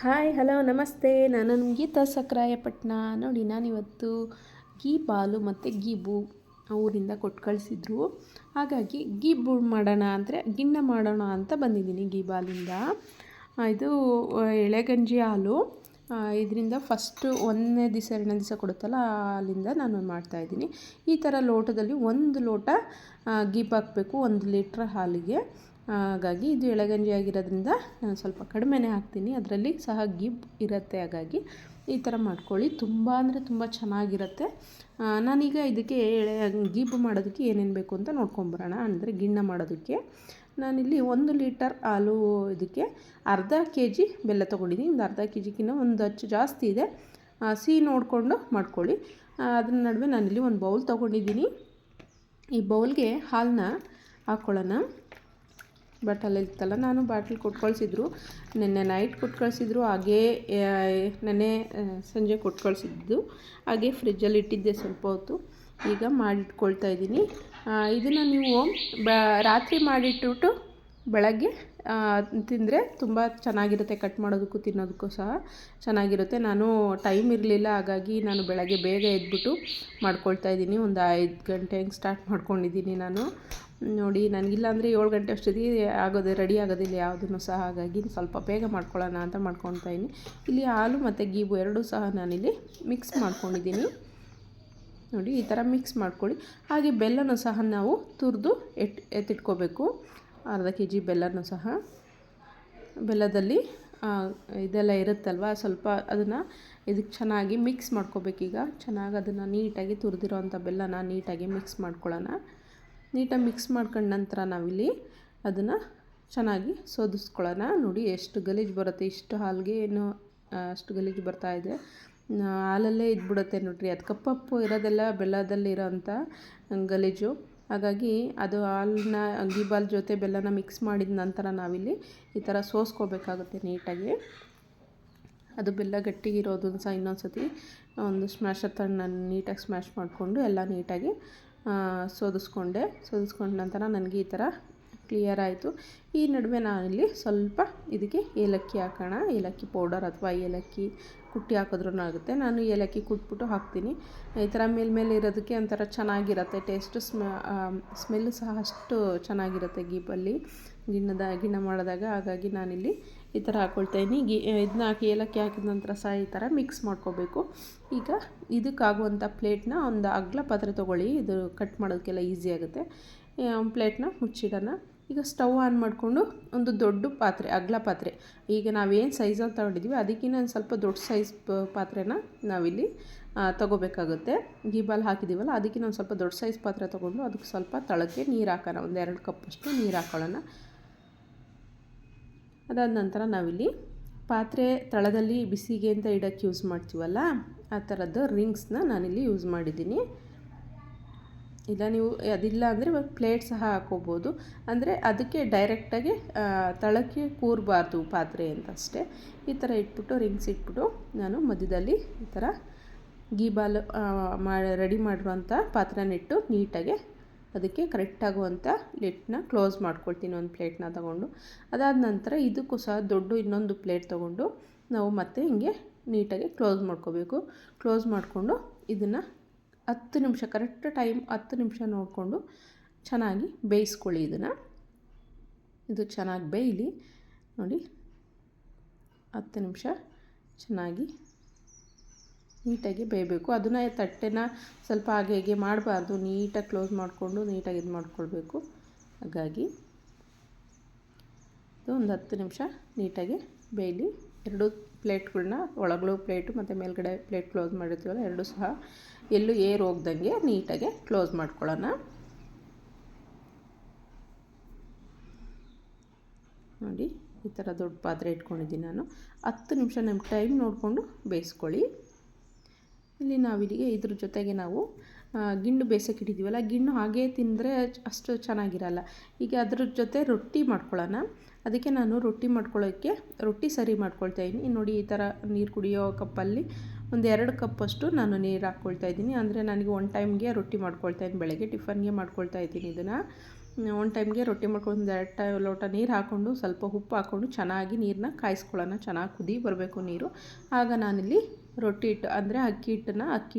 Hi hello ನಮಸ್ತೆ. ನಾನು ಗೀತಾ ಸಕ್ರಾಯಪಟ್ಟಣ. ನೋಡಿ, ನಾನಿವತ್ತು ಗೀ ಬಾಲು ಮತ್ತು ಗೀಬು ಊರಿಂದ ಕೊಟ್ಟು ಕಳಿಸಿದ್ರು. ಹಾಗಾಗಿ ಗೀಬು ಮಾಡೋಣ ಅಂದರೆ ಗಿಣ್ಣ ಮಾಡೋಣ ಅಂತ ಬಂದಿದ್ದೀನಿ ಗೀ ಬಾಲಿಂದ. ಇದು ಎಳೆಗಂಜಿ ಹಾಲು. ಇದರಿಂದ ಫಸ್ಟು ಒಂದನೇ ದಿವಸ ಎರಡನೇ ದಿವಸ ಕೊಡುತ್ತಲ್ಲ, ಅಲ್ಲಿಂದ ನಾನು ಮಾಡ್ತಾಯಿದ್ದೀನಿ. ಈ ಥರ ಲೋಟದಲ್ಲಿ 1 ಲೋಟ ಗೀಬ್ ಹಾಕಬೇಕು 1 ಲೀಟ್ರ್ ಹಾಲಿಗೆ. ಹಾಗಾಗಿ ಇದು ಎಳೆಗಂಜಿ ಆಗಿರೋದ್ರಿಂದ ನಾನು ಸ್ವಲ್ಪ ಕಡಿಮೆನೇ ಹಾಕ್ತೀನಿ. ಅದರಲ್ಲಿ ಸಹ ಗೀಬ್ ಇರುತ್ತೆ. ಹಾಗಾಗಿ ಈ ಥರ ಮಾಡ್ಕೊಳ್ಳಿ. ತುಂಬ ಅಂದರೆ ತುಂಬ ಚೆನ್ನಾಗಿರುತ್ತೆ. ನಾನೀಗ ಇದಕ್ಕೆ ಗೀಬು ಮಾಡೋದಕ್ಕೆ ಏನೇನು ಬೇಕು ಅಂತ ನೋಡ್ಕೊಂಬರೋಣ. ಅಂದರೆ ಗಿಣ್ಣ ಮಾಡೋದಕ್ಕೆ ನಾನಿಲ್ಲಿ 1 ಲೀಟರ್ ಹಾಲು, ಇದಕ್ಕೆ ಅರ್ಧ ಕೆ ಜಿ ಬೆಲ್ಲ ತೊಗೊಂಡಿದ್ದೀನಿ. ಒಂದು ಅರ್ಧ ಕೆ ಜಿಗಿನ್ನ ಒಂದು ಅಚ್ಚು ಜಾಸ್ತಿ ಇದೆ. ಸಿಹಿ ನೋಡಿಕೊಂಡು ಮಾಡ್ಕೊಳ್ಳಿ. ಅದ್ರ ನಡುವೆ ನಾನಿಲ್ಲಿ ಒಂದು ಬೌಲ್ ತೊಗೊಂಡಿದ್ದೀನಿ. ಈ ಬೌಲ್ಗೆ ಹಾಲನ್ನ ಹಾಕ್ಕೊಳ್ಳೋಣ. ಬಾಟಲ್ ಇರ್ತಲ್ಲ, ನಾನು ಬಾಟ್ಲ್ ಕೊಟ್ಟು ಕಳಿಸಿದ್ರು. ನೆನ್ನೆ ನೈಟ್ ಕೊಟ್ಟು ಕಳಿಸಿದ್ರು. ಹಾಗೇ ನೆನ್ನೆ ಸಂಜೆ ಕೊಟ್ಟು ಕಳಿಸಿದ್ದು. ಹಾಗೆ ಫ್ರಿಜ್ಜಲ್ಲಿ ಇಟ್ಟಿದ್ದೆ ಸ್ವಲ್ಪ ಹೊತ್ತು. ಈಗ ಮಾಡಿಟ್ಕೊಳ್ತಾ ಇದ್ದೀನಿ. ಇದನ್ನು ನೀವು ರಾತ್ರಿ ಮಾಡಿಟ್ಬಿಟ್ಟು ಬೆಳಗ್ಗೆ ತಿಂದರೆ ತುಂಬ ಚೆನ್ನಾಗಿರುತ್ತೆ. ಕಟ್ ಮಾಡೋದಕ್ಕೂ ತಿನ್ನೋದಕ್ಕೂ ಸಹ ಚೆನ್ನಾಗಿರುತ್ತೆ. ನಾನು ಟೈಮ್ ಇರಲಿಲ್ಲ, ಹಾಗಾಗಿ ನಾನು ಬೆಳಗ್ಗೆ ಬೇಗ ಎದ್ಬಿಟ್ಟು ಮಾಡ್ಕೊಳ್ತಾ ಇದ್ದೀನಿ. ಒಂದು 5 ಗಂಟೆ ಹಂಗೆ ಸ್ಟಾರ್ಟ್ ಮಾಡ್ಕೊಂಡಿದ್ದೀನಿ ನಾನು. ನೋಡಿ, ನನಗಿಲ್ಲ ಅಂದರೆ 7 ಗಂಟೆ ಅಷ್ಟೊತ್ತಿಗೆ ರೆಡಿ ಆಗೋದಿಲ್ಲ ಯಾವುದೂ ಸಹ. ಹಾಗಾಗಿ ಸ್ವಲ್ಪ ಬೇಗ ಮಾಡ್ಕೊಳ್ಳೋಣ ಅಂತ ಮಾಡ್ಕೊಳ್ತಾ ಇದ್ದೀನಿ. ಇಲ್ಲಿ ಹಾಲು ಮತ್ತು ಗೀಬು ಎರಡೂ ಸಹ ನಾನಿಲ್ಲಿ ಮಿಕ್ಸ್ ಮಾಡ್ಕೊಂಡಿದ್ದೀನಿ. ನೋಡಿ, ಈ ಥರ ಮಿಕ್ಸ್ ಮಾಡ್ಕೊಳ್ಳಿ. ಹಾಗೆ ಬೆಲ್ಲನೂ ಸಹ ನಾವು ತುರಿದು ಎತ್ತಿಟ್ಕೋಬೇಕು. ಅರ್ಧ ಕೆ ಜಿ ಬೆಲ್ಲನೂ ಸಹ. ಬೆಲ್ಲದಲ್ಲಿ ಇದೆಲ್ಲ ಇರುತ್ತಲ್ವ, ಸ್ವಲ್ಪ ಅದನ್ನು ಇದಕ್ಕೆ ಚೆನ್ನಾಗಿ ಮಿಕ್ಸ್ ಮಾಡ್ಕೋಬೇಕೀಗ. ಚೆನ್ನಾಗಿ ಅದನ್ನು ನೀಟಾಗಿ ತುರಿದಿರೋ ಅಂಥ ಬೆಲ್ಲನ ನೀಟಾಗಿ ಮಿಕ್ಸ್ ಮಾಡ್ಕೊಳ್ಳೋಣ. ನೀಟಾಗಿ ಮಿಕ್ಸ್ ಮಾಡ್ಕೊಂಡ ನಂತರ ನಾವಿಲ್ಲಿ ಅದನ್ನು ಚೆನ್ನಾಗಿ ಸೋದಿಸ್ಕೊಳ್ಳೋಣ. ನೋಡಿ ಎಷ್ಟು ಗಲೀಜು ಬರುತ್ತೆ. ಇಷ್ಟು ಹಾಲಿಗೆ ಏನು ಅಷ್ಟು ಗಲೀಜು ಬರ್ತಾಯಿದೆ. ಹಾಲಲ್ಲೇ ಇದ್ಬಿಡುತ್ತೆ ನೋಡಿರಿ. ಅದು ಕಪ್ಪು ಇರೋದೆಲ್ಲ ಬೆಲ್ಲದಲ್ಲಿರೋ ಅಂಥ ಗಲೀಜು. ಹಾಗಾಗಿ ಅದು ಹಾಲನ್ನ ಗೀಬಾಲ್ ಜೊತೆ ಬೆಲ್ಲನ ಮಿಕ್ಸ್ ಮಾಡಿದ ನಂತರ ನಾವಿಲ್ಲಿ ಈ ಥರ ಸೋಸ್ಕೋಬೇಕಾಗುತ್ತೆ ನೀಟಾಗಿ. ಅದು ಬೆಲ್ಲ ಗಟ್ಟಿಗಿರೋದನ್ನು ಸಹ ಇನ್ನೊಂದು ಸತಿ ಒಂದು ಸ್ಮ್ಯಾಶರ್ ತಗೊಂಡು ನಾನು ನೀಟಾಗಿ ಸ್ಮ್ಯಾಶ್ ಮಾಡಿಕೊಂಡು ಎಲ್ಲ ನೀಟಾಗಿ ಸೋದಿಸ್ಕೊಂಡ ನಂತರ ನನಗೆ ಈ ಥರ ಕ್ಲಿಯರ್ ಆಯಿತು. ಈ ನಡುವೆ ನಾನಿಲ್ಲಿ ಸ್ವಲ್ಪ ಇದಕ್ಕೆ ಏಲಕ್ಕಿ ಹಾಕೋಣ. ಏಲಕ್ಕಿ ಪೌಡರ್ ಅಥವಾ ಏಲಕ್ಕಿ ಕುಟ್ಟಿ ಹಾಕಿದ್ರೂ ಆಗುತ್ತೆ. ನಾನು ಏಲಕ್ಕಿ ಕುಟ್ಬಿಟ್ಟು ಹಾಕ್ತೀನಿ. ಈ ಥರ ಮೇಲ್ಮೇಲೆ ಇರೋದಕ್ಕೆ ಒಂಥರ ಚೆನ್ನಾಗಿರುತ್ತೆ. ಟೇಸ್ಟು ಸ್ಮೆಲ್ಲು ಸಹ ಅಷ್ಟು ಚೆನ್ನಾಗಿರುತ್ತೆ ಗೀಬಲ್ಲಿ ಗಿಣ್ಣ ಮಾಡಿದಾಗ. ಹಾಗಾಗಿ ನಾನಿಲ್ಲಿ ಈ ಥರ ಹಾಕ್ಕೊಳ್ತಾಯಿದ್ದೀನಿ. ಇದನ್ನ ಹಾಕಿ ಏಲಕ್ಕಿ ಹಾಕಿದ ನಂತರ ಸಹ ಈ ಥರ ಮಿಕ್ಸ್ ಮಾಡ್ಕೋಬೇಕು. ಈಗ ಇದಕ್ಕಾಗುವಂಥ ಪ್ಲೇಟ್ನ ಒಂದು ಅಗಲ ಪಾತ್ರೆ ತೊಗೊಳ್ಳಿ. ಇದು ಕಟ್ ಮಾಡೋದಕ್ಕೆಲ್ಲ ಈಸಿ ಆಗುತ್ತೆ. ಪ್ಲೇಟ್ನ ಮುಚ್ಚಿಡೋಣ. ಈಗ ಸ್ಟವ್ ಆನ್ ಮಾಡಿಕೊಂಡು ಒಂದು ದೊಡ್ಡ ಪಾತ್ರೆ, ಅಗಲ ಪಾತ್ರೆ, ಈಗ ನಾವೇನು ಸೈಜಲ್ಲಿ ತೊಗೊಂಡಿದ್ದೀವಿ ಅದಕ್ಕಿಂತ ಒಂದು ಸ್ವಲ್ಪ ದೊಡ್ಡ ಸೈಜ್ ಪಾತ್ರೆನ ನಾವಿಲ್ಲಿ ತೊಗೋಬೇಕಾಗುತ್ತೆ. ಗೀಬಾಲ್ ಹಾಕಿದ್ದೀವಲ್ಲ, ಅದಕ್ಕಿಂತ ಒಂದು ಸ್ವಲ್ಪ ದೊಡ್ಡ ಸೈಜ್ ಪಾತ್ರೆ ತೊಗೊಂಡು ಅದಕ್ಕೆ ಸ್ವಲ್ಪ ತಳಕ್ಕೆ ನೀರು ಹಾಕೋಣ. ಒಂದು 2 ಕಪ್ಪಷ್ಟು ನೀರು ಹಾಕ್ಕೊಳ್ಳೋಣ. ಅದಾದ ನಂತರ ನಾವಿಲ್ಲಿ ಪಾತ್ರೆ ತಳದಲ್ಲಿ ಬಿಸಿಗೆ ಅಂತ ಇಡೋಕ್ಕೆ ಯೂಸ್ ಮಾಡ್ತೀವಲ್ಲ, ಆ ಥರದ್ದು ರಿಂಗ್ಸ್ನ ನಾನಿಲ್ಲಿ ಯೂಸ್ ಮಾಡಿದ್ದೀನಿ. ಇಲ್ಲ ನೀವು ಅದಿಲ್ಲ ಅಂದರೆ ಪ್ಲೇಟ್ ಸಹ ಹಾಕ್ಕೋಬೋದು. ಅಂದರೆ ಅದಕ್ಕೆ ಡೈರೆಕ್ಟಾಗಿ ತಳಕ್ಕೆ ಕೂರಬಾರ್ದು ಪಾತ್ರೆ ಅಂತ ಅಷ್ಟೇ. ಈ ಥರ ಇಟ್ಬಿಟ್ಟು ರಿಂಗ್ಸ್ ಇಟ್ಬಿಟ್ಟು ನಾನು ಮಧ್ಯದಲ್ಲಿ ಈ ಥರ ಗೀಬಾಲ್ ರೆಡಿ ಮಾಡಿರುವಂಥ ಪಾತ್ರೆನಿಟ್ಟು ನೀಟಾಗಿ ಅದಕ್ಕೆ ಕರೆಕ್ಟಾಗುವಂಥ ಲಿಡ್ನ ಕ್ಲೋಸ್ ಮಾಡ್ಕೊಳ್ತೀನಿ ಒಂದು ಪ್ಲೇಟ್ನ ತೊಗೊಂಡು. ಅದಾದ ನಂತರ ಇದಕ್ಕೂ ಸಹ ದೊಡ್ಡ ಇನ್ನೊಂದು ಪ್ಲೇಟ್ ತೊಗೊಂಡು ನಾವು ಮತ್ತೆ ಹಿಂಗೆ ನೀಟಾಗಿ ಕ್ಲೋಸ್ ಮಾಡ್ಕೋಬೇಕು. ಕ್ಲೋಸ್ ಮಾಡಿಕೊಂಡು ಇದನ್ನು 10 ನಿಮಿಷ ಕರೆಕ್ಟ್ ಟೈಮ್ 10 ನಿಮಿಷ ನೋಡಿಕೊಂಡು ಚೆನ್ನಾಗಿ ಬೇಯಿಸ್ಕೊಳ್ಳಿ. ಇದು ಚೆನ್ನಾಗಿ ಬೇಯಲಿ. ನೋಡಿ, 10 ನಿಮಿಷ ಚೆನ್ನಾಗಿ ನೀಟಾಗಿ ಬೇಯಬೇಕು. ಅದನ್ನು ತಟ್ಟೆನ ಸ್ವಲ್ಪ ಹಾಗೆ ಹೀಗೆ ಮಾಡಬಾರ್ದು. ನೀಟಾಗಿ ಕ್ಲೋಸ್ ಮಾಡಿಕೊಂಡು ನೀಟಾಗಿ ಇದು ಮಾಡ್ಕೊಳ್ಬೇಕು. ಹಾಗಾಗಿ ಇದು ಒಂದು 10 ನಿಮಿಷ ನೀಟಾಗಿ ಬೇಯಲಿ. 2 ಪ್ಲೇಟ್ಗಳನ್ನ, ಒಳಗಳು ಪ್ಲೇಟು ಮತ್ತು ಮೇಲ್ಗಡೆ ಪ್ಲೇಟ್ ಕ್ಲೋಸ್ ಮಾಡಿರ್ತೀವಲ್ಲ, ಎರಡೂ ಸಹ ಎಲ್ಲೂ ಏರ್ ಹೋಗ್ದಂಗೆ ನೀಟಾಗಿ ಕ್ಲೋಸ್ ಮಾಡ್ಕೊಳ್ಳೋಣ. ನೋಡಿ, ಈ ಥರ ದೊಡ್ಡ ಪಾತ್ರೆ ಇಟ್ಕೊಂಡಿದ್ದೀನಿ ನಾನು. 10 ನಿಮಿಷ ನಮ್ಮ ಟೈಮ್ ನೋಡಿಕೊಂಡು ಬೇಯಿಸ್ಕೊಳ್ಳಿ. ಇಲ್ಲಿ ನಾವಿಲ್ಲಿಗೆ ಇದ್ರ ಜೊತೆಗೆ ನಾವು ಗಿಣ್ಣು ಬೇಯಿಸೋಕೆ ಇಟ್ಟಿದ್ದೀವಲ್ಲ, ಗಿಣ್ಣು ಹಾಗೇ ತಿಂದರೆ ಅಷ್ಟು ಚೆನ್ನಾಗಿರಲ್ಲ. ಈಗ ಅದ್ರ ಜೊತೆ ರೊಟ್ಟಿ ಮಾಡ್ಕೊಳ್ಳೋಣ. ಅದಕ್ಕೆ ನಾನು ರೊಟ್ಟಿ ಮಾಡ್ಕೊಳ್ಳೋಕ್ಕೆ ರೊಟ್ಟಿ ಸರಿ ಮಾಡ್ಕೊಳ್ತಾಯಿದ್ದೀನಿ. ನೋಡಿ, ಈ ಥರ ನೀರು ಕುಡಿಯೋ ಕಪ್ಪಲ್ಲಿ ಒಂದು 2 ಕಪ್ಪಷ್ಟು ನಾನು ನೀರು ಹಾಕ್ಕೊಳ್ತಾಯಿದ್ದೀನಿ. ಅಂದರೆ ನನಗೆ 1 ಟೈಮ್ಗೆ ರೊಟ್ಟಿ ಮಾಡ್ಕೊಳ್ತಾಯಿದ್ದೀನಿ. ಬೆಳಗ್ಗೆ ಟಿಫನ್ಗೆ ಮಾಡ್ಕೊಳ್ತಾಯಿದ್ದೀನಿ ಇದನ್ನು. ಒಂದು ಟೈಮ್ಗೆ ರೊಟ್ಟಿ ಮಾಡ್ಕೊಂಡು ಒಂದು 2 ಲೋಟ ನೀರು ಹಾಕ್ಕೊಂಡು ಸ್ವಲ್ಪ ಉಪ್ಪು ಹಾಕ್ಕೊಂಡು ಚೆನ್ನಾಗಿ ನೀರನ್ನ ಕಾಯಿಸ್ಕೊಳ್ಳೋಣ. ಚೆನ್ನಾಗಿ ಕುದಿ ಬರಬೇಕು ನೀರು. ಆಗ ನಾನಿಲ್ಲಿ ರೊಟ್ಟಿ ಹಿಟ್ಟು ಅಂದರೆ ಅಕ್ಕಿ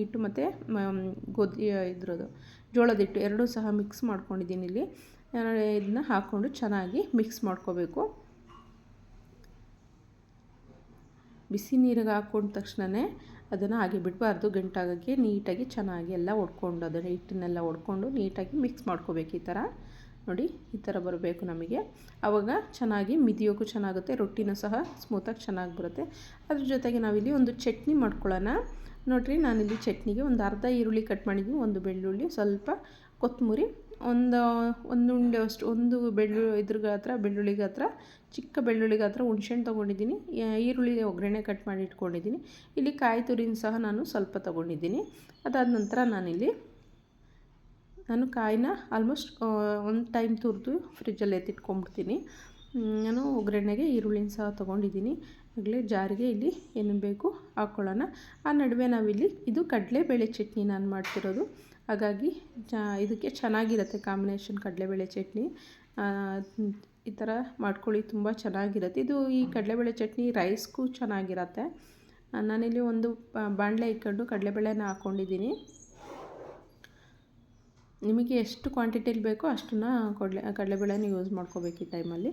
ಹಿಟ್ಟು ಮತ್ತು ಗೋಧಿ ಇದ್ರದ್ದು ಜೋಳದ ಹಿಟ್ಟು ಎರಡೂ ಸಹ ಮಿಕ್ಸ್ ಮಾಡ್ಕೊಂಡಿದ್ದೀನಿ. ಇಲ್ಲಿ ಇದನ್ನ ಹಾಕ್ಕೊಂಡು ಚೆನ್ನಾಗಿ ಮಿಕ್ಸ್ ಮಾಡ್ಕೋಬೇಕು. ಬಿಸಿ ನೀರಿಗೆ ಹಾಕ್ಕೊಂಡ ತಕ್ಷಣವೇ ಅದನ್ನು ಹಾಗೆ ಬಿಡಬಾರ್ದು. ಗಂಟಾಗೋಕ್ಕೆ ನೀಟಾಗಿ ಚೆನ್ನಾಗಿ ಎಲ್ಲ ಒಡ್ಕೊಂಡು ಅದನ್ನು ಹಿಟ್ಟನ್ನೆಲ್ಲ ಒಡ್ಕೊಂಡು ನೀಟಾಗಿ ಮಿಕ್ಸ್ ಮಾಡ್ಕೋಬೇಕು. ಈ ಥರ ನೋಡಿ, ಈ ಥರ ಬರಬೇಕು ನಮಗೆ. ಆವಾಗ ಚೆನ್ನಾಗಿ ಮಿದಿಯೋಕ್ಕೂ ಚೆನ್ನಾಗುತ್ತೆ, ರೊಟ್ಟಿನೂ ಸಹ ಸ್ಮೂತಾಗಿ ಚೆನ್ನಾಗಿ ಬರುತ್ತೆ. ಅದ್ರ ಜೊತೆಗೆ ನಾವಿಲ್ಲಿ ಒಂದು ಚಟ್ನಿ ಮಾಡ್ಕೊಳ್ಳೋಣ. ನೋಡಿರಿ, ನಾನಿಲ್ಲಿ ಚಟ್ನಿಗೆ ಒಂದು ಅರ್ಧ ಈರುಳ್ಳಿ ಕಟ್ ಮಾಡಿದ್ದೀನಿ, ಒಂದು ಬೆಳ್ಳುಳ್ಳಿ, ಸ್ವಲ್ಪ ಕೊತ್ತಂಬರಿ, ಒಂದು ಉಂಡೆ ಅಷ್ಟು, ಒಂದು ಬೆಳ್ಳುಳ್ಳಿ ಗಾತ್ರ ಚಿಕ್ಕ ಬೆಳ್ಳುಳ್ಳಿ ಗಾತ್ರ ಹುಣ್ಸೆಹಣ್ಣು ತೊಗೊಂಡಿದ್ದೀನಿ. ಈರುಳ್ಳಿ ಒಗ್ಗರಣೆ ಕಟ್ ಮಾಡಿ ಇಟ್ಕೊಂಡಿದ್ದೀನಿ. ಇಲ್ಲಿ ಕಾಯಿ ತುರಿನ ಸಹ ನಾನು ಸ್ವಲ್ಪ ತೊಗೊಂಡಿದ್ದೀನಿ. ಅದಾದ ನಂತರ ನಾನು ಕಾಯಿನ ಆಲ್ಮೋಸ್ಟ್ ಒಂದು ಟೈಮ್ ತುರಿದು ಫ್ರಿಜ್ಜಲ್ಲಿ ಎತ್ತಿಟ್ಕೊಂಡ್ಬಿಡ್ತೀನಿ. ನಾನು ಒಗ್ಗರಣೆಗೆ ಈರುಳ್ಳಿನ ಸಹ ತೊಗೊಂಡಿದ್ದೀನಿ. ಆಗಲೇ ಜಾರಿಗೆ ಇಲ್ಲಿ ಏನು ಬೇಕು ಹಾಕ್ಕೊಳ್ಳೋಣ. ಆ ನಡುವೆ ನಾವಿಲ್ಲಿ ಇದು ಕಡಲೆಬೇಳೆ ಚಟ್ನಿ ನಾನು ಮಾಡ್ತಿರೋದು. ಹಾಗಾಗಿ ಇದಕ್ಕೆ ಚೆನ್ನಾಗಿರುತ್ತೆ ಕಾಂಬಿನೇಷನ್ ಕಡಲೆಬೇಳೆ ಚಟ್ನಿ. ಈ ಥರ ಮಾಡ್ಕೊಳ್ಳಿ, ತುಂಬ ಚೆನ್ನಾಗಿರುತ್ತೆ ಇದು. ಈ ಕಡಲೆಬೇಳೆ ಚಟ್ನಿ ರೈಸ್ಗೂ ಚೆನ್ನಾಗಿರುತ್ತೆ. ನಾನಿಲ್ಲಿ ಒಂದು ಬಾಣಲೆ ಇಟ್ಕೊಂಡು ಕಡಲೆಬೇಳೆನ ಹಾಕ್ಕೊಂಡಿದ್ದೀನಿ. ನಿಮಗೆ ಎಷ್ಟು ಕ್ವಾಂಟಿಟಿಲಿ ಬೇಕೋ ಅಷ್ಟನ್ನು ಕಡಲೆಬೇಳೆನ ಯೂಸ್ ಮಾಡ್ಕೋಬೇಕು ಈ ಟೈಮಲ್ಲಿ.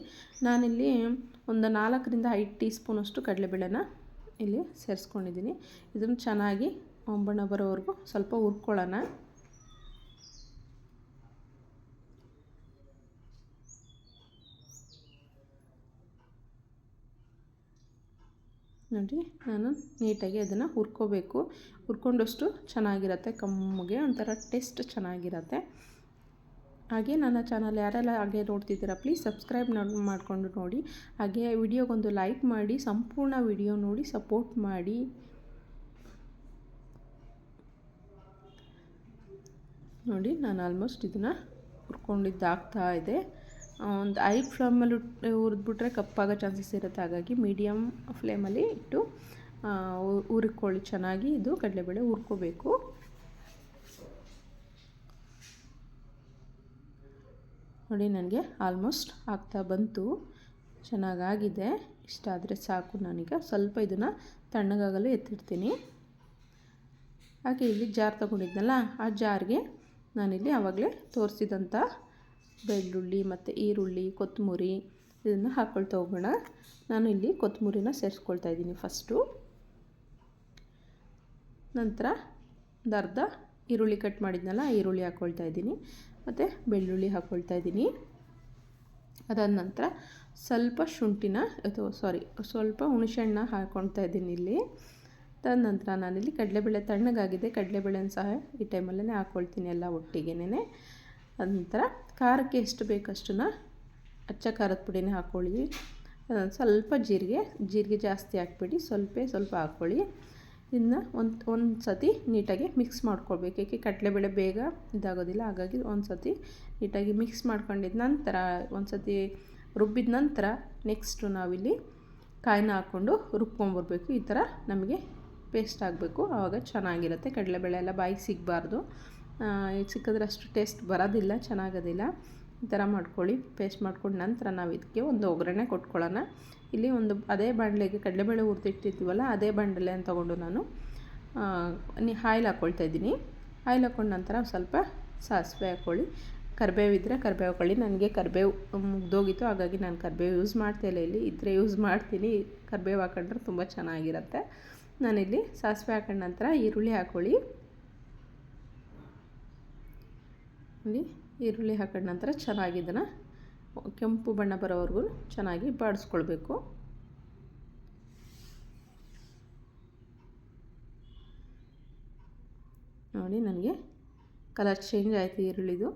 ನಾನಿಲ್ಲಿ ಒಂದು 4ರಿಂದ 5 ಟೀ ಸ್ಪೂನಷ್ಟು ಕಡಲೆಬೇಳೆನ ಇಲ್ಲಿ ಸೇರಿಸ್ಕೊಂಡಿದ್ದೀನಿ. ಇದನ್ನು ಚೆನ್ನಾಗಿ ಬಣ್ಣ ಬರೋವರೆಗೂ ಸ್ವಲ್ಪ ಹುರ್ಕೊಳ್ಳೋಣ. ನೋಡಿ, ನಾನು ನೀಟಾಗಿ ಅದನ್ನು ಹುರ್ಕೋಬೇಕು. ಹುರ್ಕೊಂಡಷ್ಟು ಚೆನ್ನಾಗಿರುತ್ತೆ, ಕಮ್ಮಗೆ ಒಂಥರ ಟೇಸ್ಟ್ ಚೆನ್ನಾಗಿರುತ್ತೆ. ಹಾಗೆ ನನ್ನ ಚಾನಲ್ ಯಾರೆಲ್ಲ ಹಾಗೆ ನೋಡ್ತಿದ್ದೀರಾ ಪ್ಲೀಸ್ ಸಬ್ಸ್ಕ್ರೈಬ್ ಮಾಡಿಕೊಂಡು ನೋಡಿ. ಹಾಗೆ ವಿಡಿಯೋಗೊಂದು ಲೈಕ್ ಮಾಡಿ, ಸಂಪೂರ್ಣ ವಿಡಿಯೋ ನೋಡಿ ಸಪೋರ್ಟ್ ಮಾಡಿ. ನೋಡಿ, ನಾನು ಆಲ್ಮೋಸ್ಟ್ ಇದನ್ನು ಹುರ್ಕೊಂಡಿದ್ದಾಗ್ತಾ ಇದೆ. ಒಂದು 5 ಫ್ಲೇಮಲ್ಲಿ ಹುರಿದ್ಬಿಟ್ರೆ ಕಪ್ಪಾಗೋ ಚಾನ್ಸಸ್ ಇರುತ್ತೆ. ಹಾಗಾಗಿ ಮೀಡಿಯಮ್ ಫ್ಲೇಮಲ್ಲಿ ಇಟ್ಟು ಹುರ್ಕೊಳ್ಳಿ ಚೆನ್ನಾಗಿ. ಇದು ಕಡಲೆಬೇಳೆ ಹುರ್ಕೋಬೇಕು. ನೋಡಿ, ನನಗೆ ಆಲ್ಮೋಸ್ಟ್ ಆಗ್ತಾ ಬಂತು, ಚೆನ್ನಾಗಾಗಿದೆ. ಇಷ್ಟ ಆದರೆ ಸಾಕು. ನಾನೀಗ ಸ್ವಲ್ಪ ಇದನ್ನು ತಣ್ಣಗಾಗಲು ಎತ್ತಿಡ್ತೀನಿ. ಹಾಗೆ ಇಲ್ಲಿ ಜಾರ್ ತೊಗೊಂಡಿದ್ನಲ್ಲ, ಆ ಜಾರ್ಗೆ ನಾನಿಲ್ಲಿ ಆವಾಗಲೇ ತೋರಿಸಿದಂಥ ಬೆಳ್ಳುಳ್ಳಿ ಮತ್ತು ಈರುಳ್ಳಿ, ಕೊತ್ತಂಬರಿ ಇದನ್ನು ಹಾಕ್ಕೊಳ್ತಾ ಹೋಗೋಣ. ನಾನು ಇಲ್ಲಿ ಕೊತ್ತಂಬರಿನ ಸೇರಿಸ್ಕೊಳ್ತಾ ಇದ್ದೀನಿ ಫಸ್ಟು. ನಂತರ ಒಂದು ಅರ್ಧ ಈರುಳ್ಳಿ ಕಟ್ ಮಾಡಿದ್ನಲ್ಲ, ಈರುಳ್ಳಿ ಹಾಕ್ಕೊಳ್ತಾ ಇದ್ದೀನಿ ಮತ್ತು ಬೆಳ್ಳುಳ್ಳಿ ಹಾಕ್ಕೊಳ್ತಾ ಇದ್ದೀನಿ. ಅದಾದ ನಂತರ ಸ್ವಲ್ಪ ಸ್ವಲ್ಪ ಹುಣಸೆಹಣ್ಣು ಹಾಕ್ಕೊಳ್ತಾ ಇದ್ದೀನಿ ಇಲ್ಲಿ. ಅದಾದ ನಂತರ ನಾನಿಲ್ಲಿ ಕಡಲೆಬೇಳೆ ತಣ್ಣಗಾಗಿದೆ, ಕಡಲೆಬೇಳೆನ ಸಹ ಈ ಟೈಮಲ್ಲೇ ಹಾಕ್ಕೊಳ್ತೀನಿ ಎಲ್ಲ ಒಟ್ಟಿಗೆನೇ. ನಂತರ ಖಾರಕ್ಕೆ ಎಷ್ಟು ಬೇಕಷ್ಟನ್ನು ಅಚ್ಚ ಖಾರದ ಪುಡಿನೇ ಹಾಕ್ಕೊಳ್ಳಿ. ಸ್ವಲ್ಪ ಜೀರಿಗೆ ಜಾಸ್ತಿ ಹಾಕ್ಬೇಡಿ, ಸ್ವಲ್ಪ ಹಾಕ್ಕೊಳ್ಳಿ. ಇದನ್ನ ಒಂದು ಸತಿ ನೀಟಾಗಿ ಮಿಕ್ಸ್ ಮಾಡ್ಕೊಳ್ಬೇಕು. ಏಕೆ ಕಡಲೆಬೇಳೆ ಬೇಗ ಇದಾಗೋದಿಲ್ಲ. ಹಾಗಾಗಿ ಒಂದು ಸತಿ ನೀಟಾಗಿ ಮಿಕ್ಸ್ ಮಾಡ್ಕೊಂಡಿದ್ದ ನಂತರ ಒಂದು ಸತಿ ರುಬ್ಬಿದ ನಂತರ ನೆಕ್ಸ್ಟು ನಾವಿಲ್ಲಿ ಕಾಯಿನ ಹಾಕ್ಕೊಂಡು ರುಬ್ಕೊಂಬರ್ಬೇಕು. ಈ ಥರ ನಮಗೆ ಪೇಸ್ಟ್ ಆಗಬೇಕು, ಆವಾಗ ಚೆನ್ನಾಗಿರುತ್ತೆ. ಕಡಲೆಬೇಳೆ ಎಲ್ಲ ಬಾಯಿಗೆ ಸಿಗಬಾರ್ದು. ಈಗ ಸಿಕ್ಕಿದ್ರೆ ಅಷ್ಟು ಟೇಸ್ಟ್ ಬರೋದಿಲ್ಲ, ಚೆನ್ನಾಗೋದಿಲ್ಲ. ಈ ಥರ ಮಾಡ್ಕೊಳ್ಳಿ. ಪೇಸ್ಟ್ ಮಾಡ್ಕೊಂಡು ನಂತರ ನಾವು ಇದಕ್ಕೆ ಒಂದು ಒಗ್ಗರಣೆ ಕೊಟ್ಕೊಳ್ಳೋಣ. ಇಲ್ಲಿ ಅದೇ ಬಾಣಲೆಗೆ ಕಡಲೆಬೇಳೆ ಹುರಿದಿಟ್ಟಿರ್ತೀವಲ್ಲ, ಅದೇ ಬಾಣಲೆಯನ್ನು ತೊಗೊಂಡು ನಾನು ಆಯಿಲ್ ಹಾಕ್ಕೊಳ್ತಾ ಇದ್ದೀನಿ. ಆಯಿಲ್ ಹಾಕ್ಕೊಂಡು ನಂತರ ಸ್ವಲ್ಪ ಸಾಸಿವೆ ಹಾಕ್ಕೊಳ್ಳಿ. ಕರಿಬೇವು ಇದ್ದರೆ ಕರಿಬೇವು ಹಾಕ್ಕೊಳ್ಳಿ. ನನಗೆ ಕರಿಬೇವು ಮುಗ್ದೋಗಿತ್ತು, ಹಾಗಾಗಿ ನಾನು ಕರಿಬೇವು ಯೂಸ್ ಮಾಡ್ತಾಯಿಲ್ಲ. ಇಲ್ಲಿ ಇದ್ದರೆ ಯೂಸ್ ಮಾಡ್ತೀನಿ. ಕರಿಬೇವು ಹಾಕೊಂಡ್ರೆ ತುಂಬ ಚೆನ್ನಾಗಿರುತ್ತೆ. ನಾನಿಲ್ಲಿ ಸಾಸಿವೆ ಹಾಕೊಂಡ ನಂತರ ಈರುಳ್ಳಿ ಹಾಕ್ಕೊಳ್ಳಿ. ಈರುಳ್ಳಿ ಹಾಕೊಂಡ ನಂತರ ಚೆನ್ನಾಗಿ ಇದನ್ನು ಕೆಂಪು ಬಣ್ಣ ಬರೋವರೆಗೂ ಚೆನ್ನಾಗಿ ಬಾಡಿಸ್ಕೊಳ್ಬೇಕು. ನೋಡಿ, ನನಗೆ ಕಲರ್ ಚೇಂಜ್ ಆಯಿತು ಈರುಳ್ಳಿದು.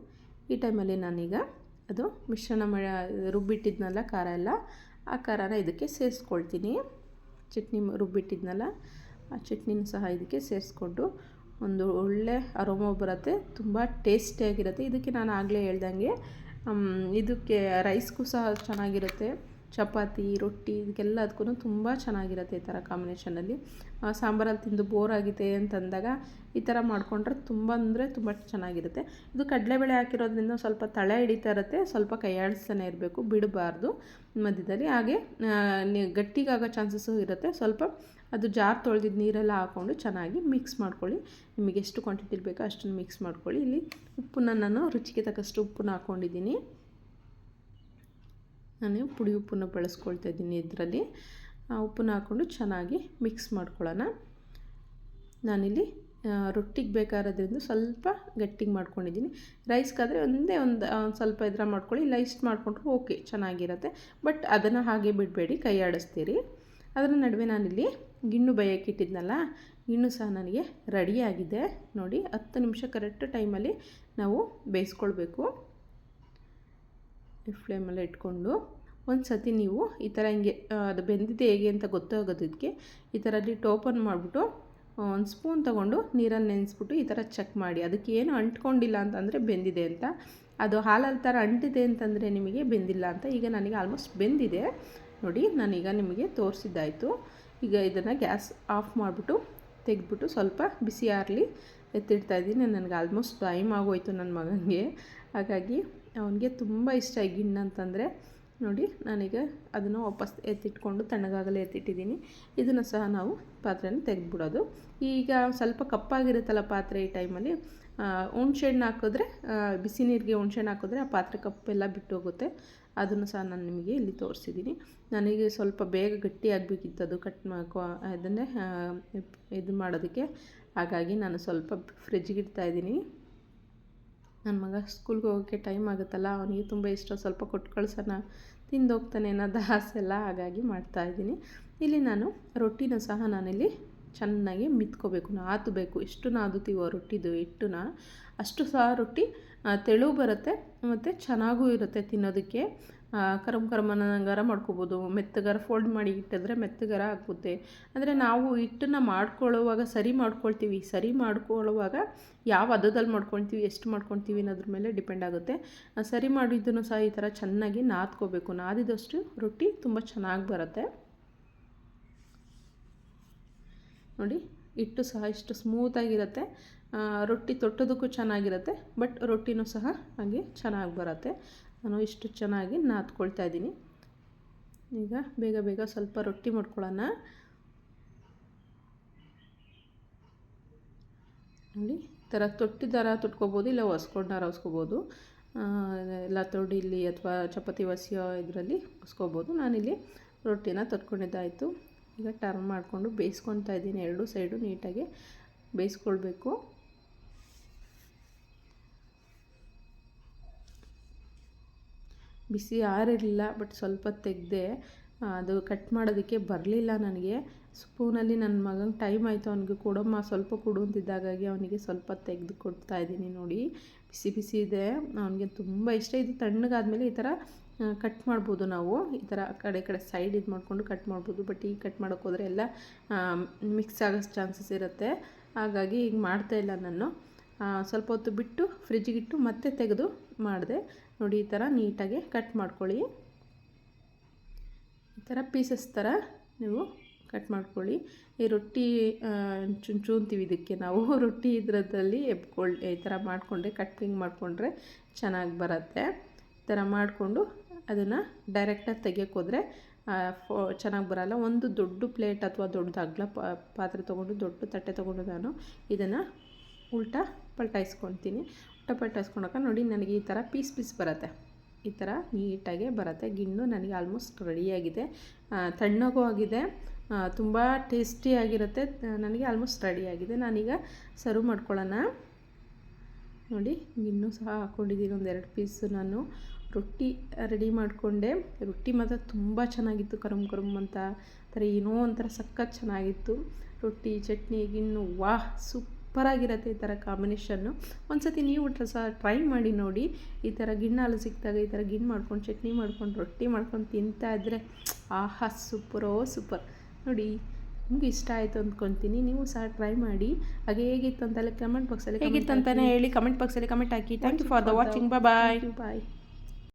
ಈ ಟೈಮಲ್ಲಿ ನಾನೀಗ ಅದು ಮಿಶ್ರಣ ರುಬ್ಬಿಟ್ಟಿದ್ನಲ್ಲ ಖಾರ ಎಲ್ಲ, ಆ ಖಾರನ ಇದಕ್ಕೆ ಸೇರಿಸ್ಕೊಳ್ತೀನಿ. ಚಟ್ನಿ ರುಬ್ಬಿಟ್ಟಿದ್ನಲ್ಲ, ಆ ಚಟ್ನಿನ ಸಹ ಇದಕ್ಕೆ ಸೇರಿಸ್ಕೊಂಡು ಒಂದು ಒಳ್ಳೆ ಅರೋಮಾ ಬರುತ್ತೆ, ತುಂಬ ಟೇಸ್ಟಿಯಾಗಿರುತ್ತೆ. ಇದಕ್ಕೆ ನಾನು ಆಗಲೇ ಹೇಳ್ದಂಗೆ ಇದಕ್ಕೆ ರೈಸ್ಗೂ ಸಹ ಚೆನ್ನಾಗಿರುತ್ತೆ. ಚಪಾತಿ ರೊಟ್ಟಿ ಇದಕ್ಕೆಲ್ಲದಕ್ಕೂ ತುಂಬ ಚೆನ್ನಾಗಿರುತ್ತೆ ಈ ಥರ ಕಾಂಬಿನೇಷನಲ್ಲಿ. ಸಾಂಬಾರಲ್ಲಿ ತಿಂದು ಬೋರ್ ಆಗಿದೆ ಅಂತಂದಾಗ ಈ ಥರ ಮಾಡಿಕೊಂಡ್ರೆ ತುಂಬ ಅಂದರೆ ತುಂಬ ಚೆನ್ನಾಗಿರುತ್ತೆ. ಇದು ಕಡಲೆಬೇಳೆ ಹಾಕಿರೋದ್ರಿಂದ ಸ್ವಲ್ಪ ತಳ ಹಿಡಿತಾ ಇರುತ್ತೆ, ಸ್ವಲ್ಪ ಕೈಯಾಡಿಸ್ತಾನೆ ಇರಬೇಕು, ಬಿಡಬಾರ್ದು ಮಧ್ಯದಲ್ಲಿ. ಹಾಗೆ ಗಟ್ಟಿಗಾಗೋ ಚಾನ್ಸಸ್ಸು ಇರುತ್ತೆ. ಸ್ವಲ್ಪ ಅದು ಜಾರ್ ತೊಳೆದಿದ್ದು ನೀರೆಲ್ಲ ಹಾಕ್ಕೊಂಡು ಚೆನ್ನಾಗಿ ಮಿಕ್ಸ್ ಮಾಡ್ಕೊಳ್ಳಿ. ನಿಮಗೆ ಎಷ್ಟು ಕ್ವಾಂಟಿಟಿಲಿ ಬೇಕೋ ಅಷ್ಟನ್ನು ಮಿಕ್ಸ್ ಮಾಡ್ಕೊಳ್ಳಿ. ಇಲ್ಲಿ ಉಪ್ಪನ್ನ ನಾನು ರುಚಿಗೆ ತಕ್ಕಷ್ಟು ಉಪ್ಪನ್ನ ಹಾಕ್ಕೊಂಡಿದ್ದೀನಿ. ನಾನು ಪುಡಿ ಉಪ್ಪನ್ನು ಬಳಸ್ಕೊಳ್ತಾ ಇದ್ದೀನಿ ಇದರಲ್ಲಿ. ಉಪ್ಪನ್ನ ಹಾಕ್ಕೊಂಡು ಚೆನ್ನಾಗಿ ಮಿಕ್ಸ್ ಮಾಡ್ಕೊಳ್ಳೋಣ. ನಾನಿಲ್ಲಿ ರೊಟ್ಟಿಗೆ ಬೇಕಾಗಿರೋದ್ರಿಂದ ಸ್ವಲ್ಪ ಗಟ್ಟಿಗೆ ಮಾಡ್ಕೊಂಡಿದ್ದೀನಿ. ರೈಸ್ಗಾದರೆ ಒಂದು ಸ್ವಲ್ಪ ಇದರ ಮಾಡ್ಕೊಳ್ಳಿ, ಇಲ್ಲ ಇಷ್ಟು ಮಾಡಿಕೊಂಡ್ರು ಓಕೆ ಚೆನ್ನಾಗಿರುತ್ತೆ. ಬಟ್ ಅದನ್ನು ಹಾಗೆ ಬಿಡಬೇಡಿ, ಕೈ ಆಡಿಸ್ತೀರಿ. ಅದರ ನಡುವೆ ನಾನಿಲ್ಲಿ ಗಿಣ್ಣು ಬೇಯೋಕ್ಕೆ ಇಟ್ಟಿದ್ನಲ್ಲ, ಗಿಣ್ಣು ಸಹ ನನಗೆ ರೆಡಿಯಾಗಿದೆ ನೋಡಿ. 10 ನಿಮಿಷ ಕರೆಕ್ಟ್ ಟೈಮಲ್ಲಿ ನಾವು ಬೇಯಿಸ್ಕೊಳ್ಬೇಕು. ಈ ಫ್ಲೇಮಲ್ಲೇ ಇಟ್ಕೊಂಡು ಒಂದು ಸತಿ ನೀವು ಈ ಥರ ಹಿಂಗೆ ಅದು ಬೆಂದಿದೆ ಹೇಗೆ ಅಂತ ಗೊತ್ತಾಗೋದಕ್ಕೆ ಈ ಥರ ಓಪನ್ ಮಾಡಿಬಿಟ್ಟು ಒಂದು ಸ್ಪೂನ್ ತೊಗೊಂಡು ನೀರಲ್ಲಿ ನೆನೆಸ್ಬಿಟ್ಟು ಈ ಥರ ಚೆಕ್ ಮಾಡಿ. ಅದಕ್ಕೆ ಏನು ಅಂಟ್ಕೊಂಡಿಲ್ಲ ಅಂತಂದರೆ ಬೆಂದಿದೆ ಅಂತ, ಅದು ಹಾಲಲ್ಲಿ ಥರ ಅಂಟಿದೆ ಅಂತಂದರೆ ನಿಮಗೆ ಬೆಂದಿಲ್ಲ ಅಂತ. ಈಗ ನನಗೆ ಆಲ್ಮೋಸ್ಟ್ ಬೆಂದಿದೆ ನೋಡಿ, ನಾನೀಗ ನಿಮಗೆ ತೋರಿಸಿದ್ದಾಯಿತು. ಈಗ ಇದನ್ನು ಗ್ಯಾಸ್ ಆಫ್ ಮಾಡಿಬಿಟ್ಟು ತೆಗೆದ್ಬಿಟ್ಟು ಸ್ವಲ್ಪ ಬಿಸಿ ಆರಲಿ ಎತ್ತಿಡ್ತಾಯಿದ್ದೀನಿ. ನನಗೆ ಆಲ್ಮೋಸ್ಟ್ ಟೈಮ್ ಆಗೋಯ್ತು ನನ್ನ ಮಗನಿಗೆ, ಹಾಗಾಗಿ ಅವನಿಗೆ ತುಂಬ ಇಷ್ಟ ಈ ಗಿಣ್ಣು ಅಂತಂದರೆ. ನೋಡಿ ನಾನೀಗ ಅದನ್ನು ವಾಪಸ್ ಎತ್ತಿಟ್ಕೊಂಡು ತಣ್ಣಗಾಗಲೇ ಎತ್ತಿಟ್ಟಿದ್ದೀನಿ. ಇದನ್ನು ಸಹ ನಾವು ಪಾತ್ರೆನ ತೆಗೆದ್ಬಿಡೋದು. ಈಗ ಸ್ವಲ್ಪ ಕಪ್ಪಾಗಿರುತ್ತಲ್ಲ ಪಾತ್ರೆ, ಈ ಟೈಮಲ್ಲಿ ಹುಣ್ಸೆಹಣ್ಣು ಹಾಕಿದ್ರೆ, ಬಿಸಿ ನೀರಿಗೆ ಹುಣ್ಸೆಹಣ್ಣು ಹಾಕಿದ್ರೆ ಆ ಪಾತ್ರೆ ಕಪ್ಪೆಲ್ಲ ಬಿಟ್ಟು ಹೋಗುತ್ತೆ. ಅದನ್ನು ಸಹ ನಾನು ನಿಮಗೆ ಇಲ್ಲಿ ತೋರಿಸಿದ್ದೀನಿ. ನನಗೆ ಸ್ವಲ್ಪ ಬೇಗ ಗಟ್ಟಿ ಆಗಬೇಕಿತ್ತು ಅದು ಅದನ್ನೇ ಇದು ಮಾಡೋದಕ್ಕೆ, ಹಾಗಾಗಿ ನಾನು ಸ್ವಲ್ಪ ಫ್ರಿಜ್ಜಿಗೆ ಇಡ್ತಾಯಿದ್ದೀನಿ. ನನ್ನ ಮಗ ಸ್ಕೂಲ್ಗೆ ಹೋಗೋಕ್ಕೆ ಟೈಮ್ ಆಗುತ್ತಲ್ಲ, ಅವನಿಗೆ ತುಂಬ ಇಷ್ಟ, ಸ್ವಲ್ಪ ಕೊಟ್ಟು ಕಳ್ಸೋಣ, ತಿಂದು ಹೋಗ್ತಾನೆ ಅನ್ನೋದು ಆಸೆ ಎಲ್ಲ, ಹಾಗಾಗಿ ಮಾಡ್ತಾಯಿದ್ದೀನಿ. ಇಲ್ಲಿ ನಾನು ರೊಟ್ಟಿನ ಸಹ ನಾನಿಲ್ಲಿ ಚೆನ್ನಾಗಿ ಮಿತ್ಕೋಬೇಕು, ನಾದಬೇಕು. ಎಷ್ಟು ನಾದುತ್ತೀವೋ ರೊಟ್ಟಿದು ಹಿಟ್ಟನ್ನ ಅಷ್ಟು ಸಹ ರೊಟ್ಟಿ ತೆಳು ಬರುತ್ತೆ ಮತ್ತು ಚೆನ್ನಾಗೂ ಇರುತ್ತೆ ತಿನ್ನೋದಕ್ಕೆ. ಕರಮನಂಗಾರ ಮಾಡ್ಕೋಬೋದು, ಮೆತ್ತಗಾರ ಫೋಲ್ಡ್ ಮಾಡಿ ಇಟ್ಟಿದ್ರೆ ಮೆತ್ತಗಾರ ಹಾಕುತ್ತೆ. ಅಂದರೆ ನಾವು ಹಿಟ್ಟನ್ನು ಮಾಡ್ಕೊಳ್ಳುವಾಗ ಸರಿ ಮಾಡ್ಕೊಳ್ಳುವಾಗ ಯಾವ ಹದದಲ್ಲಿ ಮಾಡ್ಕೊಳ್ತೀವಿ, ಎಷ್ಟು ಮಾಡ್ಕೊಳ್ತೀವಿ ಅನ್ನೋದ್ರ ಮೇಲೆ ಡಿಪೆಂಡ್ ಆಗುತ್ತೆ. ಸರಿ ಮಾಡಿದ್ದನ್ನು ಸಹ ಈ ಥರ ಚೆನ್ನಾಗಿ ನಾದ್ಕೋಬೇಕು. ನಾದಿದಷ್ಟು ರೊಟ್ಟಿ ತುಂಬ ಚೆನ್ನಾಗಿ ಬರುತ್ತೆ ನೋಡಿ. ಹಿಟ್ಟು ಸಹ ಇಷ್ಟು ಸ್ಮೂತಾಗಿರುತ್ತೆ, ರೊಟ್ಟಿ ತೊಟ್ಟೋದಕ್ಕೂ ಚೆನ್ನಾಗಿರುತ್ತೆ, ಬಟ್ ರೊಟ್ಟಿನೂ ಸಹ ಹಾಗೆ ಚೆನ್ನಾಗಿ ಬರುತ್ತೆ. ನಾನು ಇಷ್ಟು ಚೆನ್ನಾಗಿ ನಾದ್ಕೊಳ್ತಾ ಇದ್ದೀನಿ. ಈಗ ಬೇಗ ಬೇಗ ಸ್ವಲ್ಪ ರೊಟ್ಟಿ ಮಾಡ್ಕೊಳ್ಳೋಣ ನೋಡಿ. ಈ ಥರ ತೊಟ್ಟಿದಾರ ತೊಟ್ಕೋಬೋದು, ಇಲ್ಲ ಹೊಸ್ಕೊಂಡಾರ ಹೊಸ್ಕೋಬೋದು, ಎಲ್ಲ ತೊಡಿಲಿ ಅಥವಾ ಚಪಾತಿ ಹೊಸಿಯೋ ಇದರಲ್ಲಿ ಹೊಸ್ಕೋಬೋದು. ನಾನಿಲ್ಲಿ ರೊಟ್ಟಿನ ತೊಟ್ಕೊಂಡಿದ್ದಾಯಿತು. ಈಗ ಟರ್ನ್ ಮಾಡಿಕೊಂಡು ಬೇಯಿಸ್ಕೊತಾ ಇದ್ದೀನಿ. ಎರಡೂ ಸೈಡು ನೀಟಾಗಿ ಬೇಯಿಸ್ಕೊಳ್ಬೇಕು. ಬಿಸಿ ಆರಿರಲಿಲ್ಲ, ಬಟ್ ಸ್ವಲ್ಪ ತೆಗೆದೆ, ಅದು ಕಟ್ ಮಾಡೋದಕ್ಕೆ ಬರಲಿಲ್ಲ ನನಗೆ. ಸ್ಪೂನಲ್ಲಿ ನನ್ನ ಮಗಂಗೆ ಟೈಮ್ ಆಯಿತು, ಅವನಿಗೆ ಕೊಡಮ್ಮ ಸ್ವಲ್ಪ ಕೊಡು ಅಂತಿದ್ದಾಗಾಗಿ ಅವನಿಗೆ ಸ್ವಲ್ಪ ತೆಗೆದು ಕೊಡ್ತಾಯಿದ್ದೀನಿ ನೋಡಿ. ಬಿಸಿ ಬಿಸಿ ಇದೆ, ಅವನಿಗೆ ತುಂಬ ಇಷ್ಟ. ಇದು ತಣ್ಣಗಾದ್ಮೇಲೆ ಈ ಥರ ಕಟ್ ಮಾಡ್ಬೋದು ನಾವು. ಈ ಥರ ಕಡೆ ಸೈಡ್ ಇದು ಮಾಡಿಕೊಂಡು ಕಟ್ ಮಾಡ್ಬೋದು. ಬಟ್ ಈಗ ಕಟ್ ಮಾಡೋಕ್ಕೆ ಹೋದರೆ ಎಲ್ಲ ಮಿಕ್ಸ್ ಆಗೋ ಚಾನ್ಸಸ್ ಇರುತ್ತೆ, ಹಾಗಾಗಿ ಈಗ ಮಾಡ್ತಾಯಿಲ್ಲ ನಾನು. ಸ್ವಲ್ಪ ಹೊತ್ತು ಬಿಟ್ಟು ಫ್ರಿಜ್ಜಿಗಿಟ್ಟು ಮತ್ತೆ ತೆಗೆದು ಮಾಡಿದೆ ನೋಡಿ. ಈ ಥರ ನೀಟಾಗಿ ಕಟ್ ಮಾಡ್ಕೊಳ್ಳಿ. ಈ ಥರ ಪೀಸಸ್ ಥರ ನೀವು ಕಟ್ ಮಾಡ್ಕೊಳ್ಳಿ. ಈ ರೊಟ್ಟಿ ಚೂಂತೀವಿ ಇದಕ್ಕೆ ನಾವು, ರೊಟ್ಟಿ ಇದರಲ್ಲಿ ಈ ಥರ ಮಾಡಿಕೊಂಡ್ರೆ ಕಟ್ಟಿಂಗ್ ಮಾಡಿಕೊಂಡ್ರೆ ಚೆನ್ನಾಗಿ ಬರುತ್ತೆ. ಈ ಥರ ಮಾಡಿಕೊಂಡು ಅದನ್ನು ಡೈರೆಕ್ಟಾಗಿ ತೆಗಿಯೋಕ್ಕೆ ಹೋದರೆ ಚೆನ್ನಾಗಿ ಬರೋಲ್ಲ. ಒಂದು ದೊಡ್ಡ ಪ್ಲೇಟ್ ಅಥವಾ ದೊಡ್ಡದು ಅಗಲ ಪಾತ್ರೆ ತೊಗೊಂಡು, ದೊಡ್ಡ ತಟ್ಟೆ ತೊಗೊಂಡು ನಾನು ಇದನ್ನು ಉಲ್ಟಾ ಪಲ್ಟಾಯಿಸ್ಕೊಳ್ತೀನಿ. ಪಲ್ಟಾಯಿಸ್ಕೊಂಡಾಗ ನೋಡಿ ನನಗೆ ಈ ಥರ ಪೀಸ್ ಬರುತ್ತೆ, ಈ ಥರ ನೀಟಾಗೆ ಬರುತ್ತೆ. ಗಿಣ್ಣು ನನಗೆ ಆಲ್ಮೋಸ್ಟ್ ರೆಡಿಯಾಗಿದೆ, ತಣ್ಣಗೂ ಆಗಿದೆ, ತುಂಬ ಟೇಸ್ಟಿಯಾಗಿರುತ್ತೆ. ನನಗೆ ಆಲ್ಮೋಸ್ಟ್ ರೆಡಿಯಾಗಿದೆ. ನಾನೀಗ ಸರ್ವ್ ಮಾಡ್ಕೊಳ್ಳೋಣ ನೋಡಿ. ಗಿಣ್ಣು ಸಹ ಹಾಕ್ಕೊಂಡಿದ್ದೀನಿ, ಒಂದೆರಡು ಪೀಸು ನಾನು ರೊಟ್ಟಿ ರೆಡಿ ಮಾಡಿಕೊಂಡೆ. ರೊಟ್ಟಿ ಮಾತ್ರ ತುಂಬ ಚೆನ್ನಾಗಿತ್ತು, ಕರಮ್ ಅಂತ ಥರ ಏನೋ ಒಂಥರ ಸಖತ್ ಚೆನ್ನಾಗಿತ್ತು. ರೊಟ್ಟಿ ಚಟ್ನಿ ಗಿಣ್ಣು ವಾಹ್ ಸೂಪರಾಗಿರುತ್ತೆ ಈ ಥರ ಕಾಂಬಿನೇಷನ್ನು. ಒಂದು ಸತಿ ನೀವು ಸಹ ಟ್ರೈ ಮಾಡಿ ನೋಡಿ. ಈ ಥರ ಗಿಣ್ಣು ಹಾಲು ಸಿಕ್ಕಿದಾಗ ಈ ಥರ ಗಿಣ್ಣು ಮಾಡ್ಕೊಂಡು ಚಟ್ನಿ ಮಾಡ್ಕೊಂಡು ರೊಟ್ಟಿ ಮಾಡ್ಕೊಂಡು ತಿಂತಾಯಿದ್ರೆ ಆಹಾ ಸೂಪರ್ ನೋಡಿ. ನಿಮ್ಗೆ ಇಷ್ಟ ಆಯಿತು ಅಂದ್ಕೊತೀನಿ, ನೀವು ಸಹ ಟ್ರೈ ಮಾಡಿ. ಹಾಗೆ ಹೇಗಿತ್ತು ಅಂತೆಲ್ಲ ಕಮೆಂಟ್ ಬಾಕ್ಸಲ್ಲಿ ಹೇಗಿತ್ತು ಅಂತಲೇ ಹೇಳಿ, ಕಮೆಂಟ್ ಬಾಕ್ಸಲ್ಲಿ ಕಮೆಂಟ್ ಹಾಕಿ. Thank you for the watching. Bye.